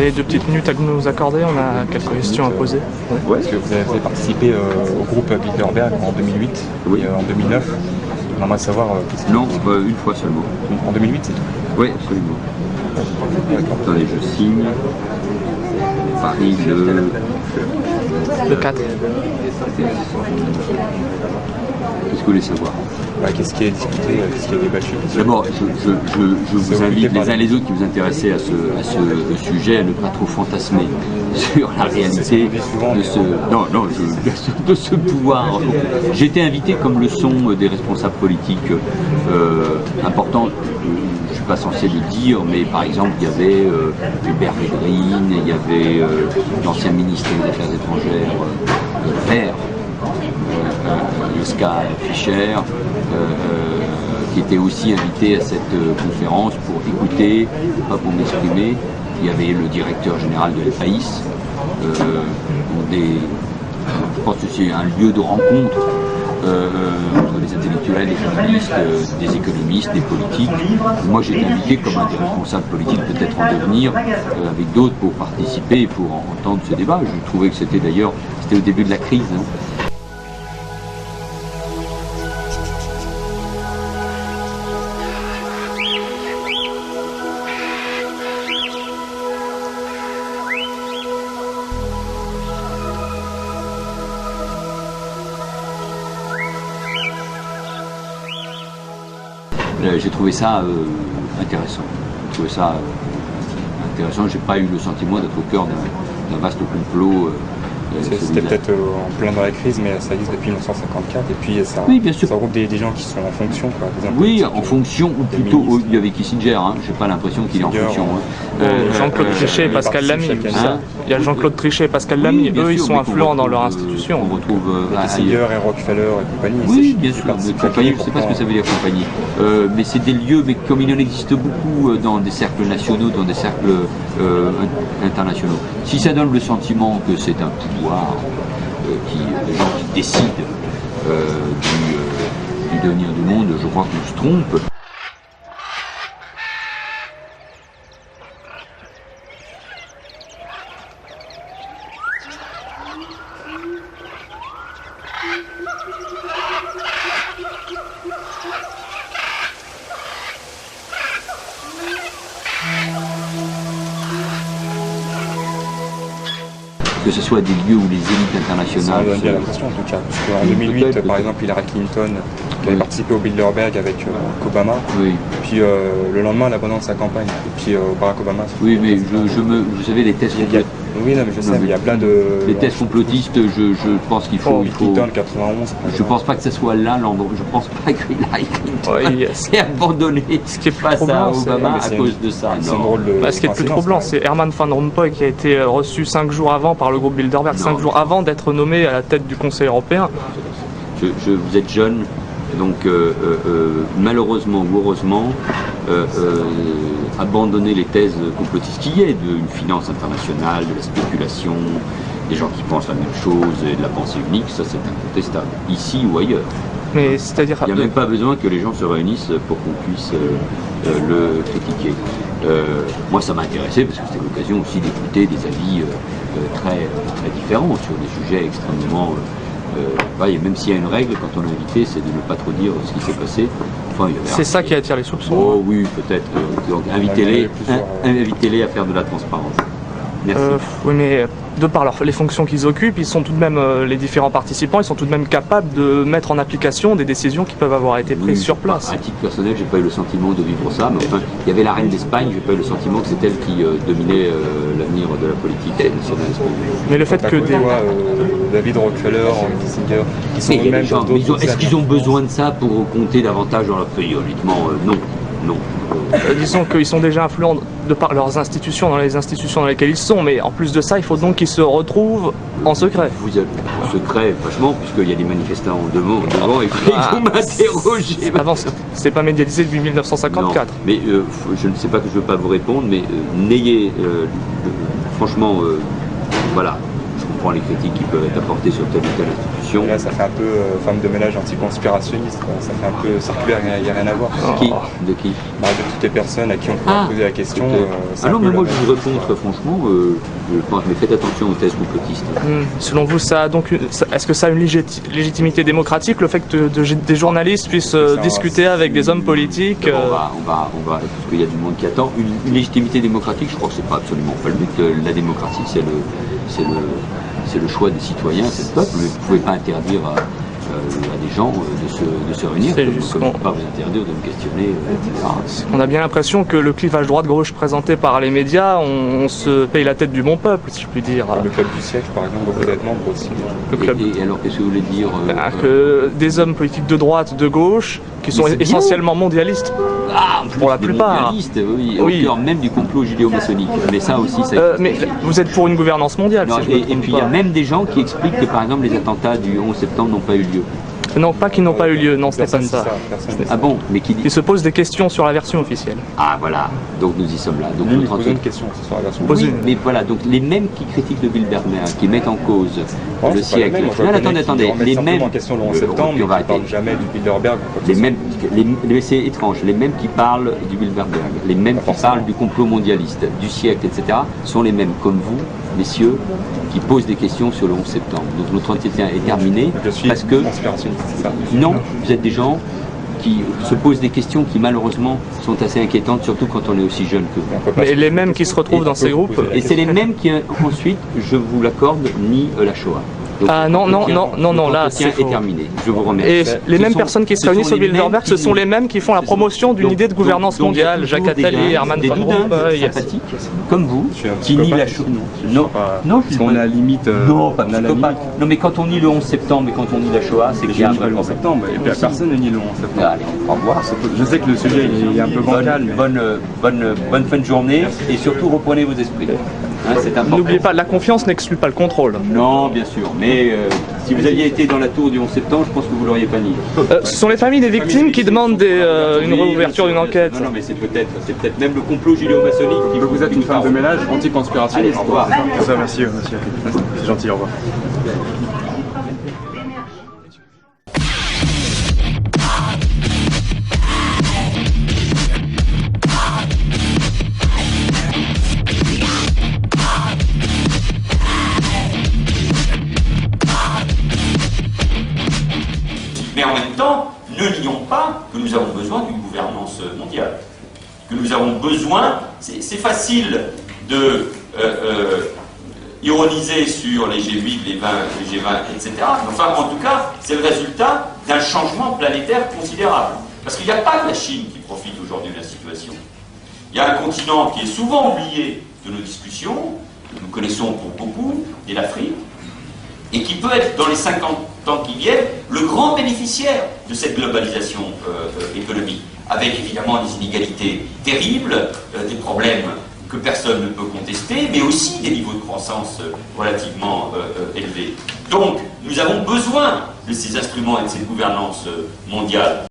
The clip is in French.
avez 2 petites minutes à nous accorder, on a quelques questions à poser. Ouais. Est-ce que vous avez participé au groupe Bilderberg en 2008 et en 2009? On aimerait savoir... non, une fois seulement. En 2008, c'est tout? Oui, absolument. Attendez, je signe. Paris le 4. Qu'est-ce que vous voulez savoir? Qu'est-ce qui est discuté, qu'est-ce qui est débattu? D'abord, je vous invite les uns les autres qui vous intéressez à ce sujet à ne pas trop fantasmer sur la réalité de ce, de ce pouvoir. J'ai été invité, comme le sont des responsables politiques importants. Je ne suis pas censé le dire, mais par exemple, il y avait Hubert Védrine, il y avait l'ancien ministre des Affaires étrangères vert, Joschka Fischer, qui était aussi invité à cette conférence pour écouter, pas pour m'exprimer. Il y avait le directeur général de l'EPAIS. Je pense que c'est un lieu de rencontre entre les intellectuels, les journalistes, des économistes, des politiques. Moi, j'ai été invité comme un des responsables politiques, peut-être en devenir, avec d'autres pour participer et pour entendre ce débat. Je trouvais que c'était d'ailleurs, c'était au début de la crise. Hein. J'ai trouvé ça intéressant. J'ai pas eu le sentiment d'être au cœur d'un vaste complot. C'était peut-être en plein dans la crise, mais ça existe depuis 1954, et puis ça, oui, bien sûr. Ça regroupe des gens qui sont en fonction. Quoi, oui, en fonction, ou plutôt, il y avait Kissinger, hein, j'ai pas l'impression qu'il est en fonction. Jean-Claude Trichet et Pascal Lamy. Il y a Jean-Claude Trichet et Pascal Lamy, eux, ils sont influents dans leur institution. On retrouve Kissinger et Rockefeller et compagnie. Oui, bien sûr, compagnie, je ne sais pas ce que ça veut dire compagnie. Mais c'est des lieux, mais comme il en existe beaucoup dans des cercles nationaux, dans des cercles internationaux. Si ça donne le sentiment que c'est un pouvoir, des gens qui décident du devenir du monde, je crois qu'on se trompe. Que ce soit des lieux où les élites internationales... Ça donne l'impression en tout cas, parce qu'en 2008, par exemple, Hillary Clinton, qui avait participé au Bilderberg avec Obama, puis le lendemain, elle abandonne sa campagne, et puis Barack Obama... Oui, mais vous savez, les tests... Oui, non, mais je sais, mais il y a plein de... Les tests complotistes, je pense qu'il faut... Clinton, 91... Je pense pas que ce soit là l'endroit, je pense pas que Hillary Clinton ait abandonné face à Obama à cause de ça. Ce qui est plus troublant, c'est Herman Van Rompuy qui a été reçu 5 jours avant par le groupe Bilderberg, 5 jours avant d'être nommé à la tête du Conseil européen. Vous êtes jeune, donc malheureusement ou heureusement, abandonner les thèses complotistes qui est d'une finance internationale, de la spéculation, des gens qui pensent la même chose, et de la pensée unique, ça c'est incontestable, ici ou ailleurs. Mais c'est-à-dire... Il n'y a même pas besoin que les gens se réunissent pour qu'on puisse le critiquer. Moi ça m'a intéressé parce que c'était l'occasion aussi d'écouter des avis très différents sur des sujets extrêmement... même s'il y a une règle, quand on est invité, c'est de ne pas trop dire ce qui s'est passé. Enfin, c'est ça qui attire les soupçons. Oh oui, peut-être. Donc invitez-les à faire de la transparence. Merci. Oui, mais de par les fonctions qu'ils occupent, ils sont tout de même, les différents participants, ils sont tout de même capables de mettre en application des décisions qui peuvent avoir été prises sur place. À titre personnel, j'ai pas eu le sentiment de vivre ça, mais enfin, il y avait la reine d'Espagne, j'ai pas eu le sentiment que c'est elle qui dominait l'avenir de la politique nationale espagnole. Mais le fait que David Rockefeller, Kissinger, qui sont eux-mêmes dans d'autres... Est-ce qu'ils ont besoin de ça pour compter davantage dans leur pays? Honnêtement, non. Disons qu'ils sont déjà influents de par leurs institutions, dans les institutions dans lesquelles ils sont, mais en plus de ça, il faut donc qu'ils se retrouvent en secret. Vous êtes en secret, franchement, puisqu'il y a des manifestants devant et vous m'interrogez. Avant, c'était pas médiatisé depuis 1954. Non, mais je ne sais pas que je ne veux pas vous répondre, mais n'ayez... franchement, voilà. Je comprends les critiques qui peuvent être apportées sur telle ou telle institution. Et là, ça fait un peu femme de ménage anticonspirationniste, quoi. Ça fait un peu circulaire, il n'y a rien à voir. De qui Bah, de toutes les personnes à qui on peut poser la question. Ah non, mais moi je vous réponds très franchement, mais faites attention aux thèses complotistes. Selon vous, est-ce que ça a une légitimité démocratique, le fait que des journalistes puissent discuter avec des hommes politiques On va, parce qu'il y a du monde qui attend. Une légitimité démocratique, je crois que c'est pas absolument pas le but. La démocratie, c'est le choix des citoyens, c'est le peuple, mais vous ne pouvez pas interdire à des gens de se réunir, comme vous ne pouvez pas vous interdire de me questionner, etc. On a bien l'impression que le clivage droite-gauche présenté par les médias, on se paye la tête du bon peuple, si je puis dire. Le club du siècle, par exemple, beaucoup d'êtres membres aussi. Et alors, qu'est-ce que vous voulez dire que des hommes politiques de droite, de gauche, qui sont essentiellement mondialistes. Pour la plupart. Oui, au cœur même du complot judéo-maçonnique. Mais ça aussi, ça mais vous êtes pour une gouvernance mondiale, non, si et puis il y a même des gens qui expliquent que par exemple les attentats du 11 septembre n'ont pas eu lieu. Non, pas qu'ils n'ont pas eu lieu, non, ce n'est pas ça. Ah bon, mais qui dit... Ils se posent des questions sur la version officielle. Ah voilà, donc nous y sommes là. Donc nous posons une question sur la version officielle. Oui, mais voilà, donc les mêmes qui critiquent le Bilderberg, qui mettent en cause le siècle... Non, attendez, les mêmes... en question le 11 septembre, mais qui ne parlent jamais du Bilderberg. Mais c'est étrange, les mêmes qui parlent du Bilderberg, les mêmes qui parlent du complot mondialiste, du siècle, etc., sont les mêmes, comme vous, messieurs, qui posent des questions sur le 11 septembre. Donc notre entretien est terminé parce que... Non, vous êtes des gens qui se posent des questions qui malheureusement sont assez inquiétantes, surtout quand on est aussi jeune que vous. Mais les mêmes qui se retrouvent dans ces groupes... Et c'est les mêmes qui ensuite, je vous l'accorde, nient la Shoah. Donc, là c'est terminé. Je vous remercie. Et les mêmes personnes qui se réunissent au Bilderberg, ce sont les mêmes qui font la promotion d'une idée de gouvernance mondiale. Jacques Attali, Herman Van Rompuy, sympathiques, comme vous, qui nient la Shoah. Non, parce qu'on a la limite. Non, pas psychopathe. Non, mais quand on nie le 11 septembre et quand on nie la Shoah, c'est qu'il y a le 11 septembre. Et puis personne ne nie le 11 septembre. Allez, au revoir. Je sais que le sujet est un peu bancal. Bonne fin de journée et surtout reprenez vos esprits. C'est important. N'oubliez pas, la confiance n'exclut pas le contrôle. Non, bien sûr, mais si vous aviez été dans la tour du 11 septembre, je pense que vous l'auriez pas nié. Ce sont les familles des victimes qui demandent une réouverture d'une enquête. Non, mais c'est peut-être même le complot judéo-maçonnique qui vous êtes une femme de ménage anti-conspirationniste. Allez, au revoir. Merci. C'est gentil, au revoir. Mais en même temps, ne nions pas que nous avons besoin d'une gouvernance mondiale. Que nous avons besoin, c'est facile de ironiser sur les G8, les G20, etc. Enfin, en tout cas, c'est le résultat d'un changement planétaire considérable. Parce qu'il n'y a pas que la Chine qui profite aujourd'hui de la situation. Il y a un continent qui est souvent oublié de nos discussions, que nous connaissons pour beaucoup, et l'Afrique, et qui peut être, dans les 50 ans qui viennent, le grand bénéficiaire de cette globalisation économique, avec évidemment des inégalités terribles, des problèmes que personne ne peut contester, mais aussi des niveaux de croissance relativement élevés. Donc, nous avons besoin de ces instruments et de cette gouvernance mondiale.